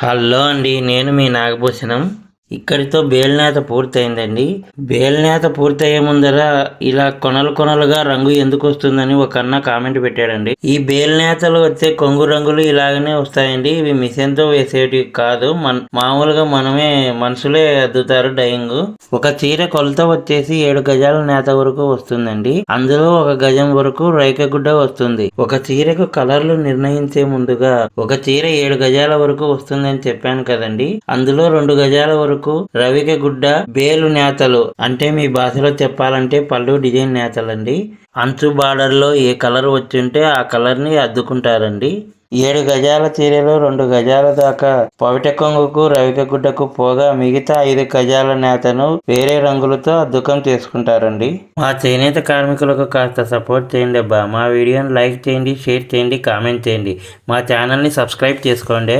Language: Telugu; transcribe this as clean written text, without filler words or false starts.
హలో అండి, నేను మీ నాగభూషణం. ఇక్కడితో బేల్నేత పూర్తయిందండి. బేల్నేత పూర్తయ్యే ముందర ఇలా కొనలు కొనలుగా రంగు ఎందుకు వస్తుందని ఒక అన్న కామెంట్ పెట్టాడండి. ఈ బేల్నేతలు వచ్చే కొంగు రంగులు ఇలాగనే వస్తాయండి. ఇవి మిషన్ తో వేసేటివి కాదు, మామూలుగా మనమే మనుషులే అద్దుతారు డయింగ్. ఒక చీర కొలత వచ్చేసి 7 గజాల నేత వరకు వస్తుందండి. అందులో 1 గజం వరకు రైక గుడ్డ వస్తుంది. ఒక చీరకు కలర్లు నిర్ణయించే ముందుగా ఒక చీర 7 గజాల వరకు వస్తుందని చెప్పాను కదండి. అందులో 2 గజాల వరకు రవిక గుడ్డ బేలు నేతలు, అంటే మీ భాషలో చెప్పాలంటే పళ్ళు డిజైన్ నేతలండి. అంచు బార్డర్ లో ఏ కలర్ వచ్చింటే ఆ కలర్ ని అద్దుకుంటారండి. 7 గజాల చీరలో 2 గజాల దాకా పవిట కొంగుకు రవిక గుడ్డకు పోగా మిగతా 5 గజాల నేతను వేరే రంగులతో అద్దుకం చేసుకుంటారండి. మా చేనేత కార్మికులకు కాస్త సపోర్ట్ చేయండి అబ్బా. మా వీడియోని లైక్ చేయండి, షేర్ చేయండి, కామెంట్ చేయండి. మా ఛానల్ని సబ్స్క్రైబ్ చేసుకోండి.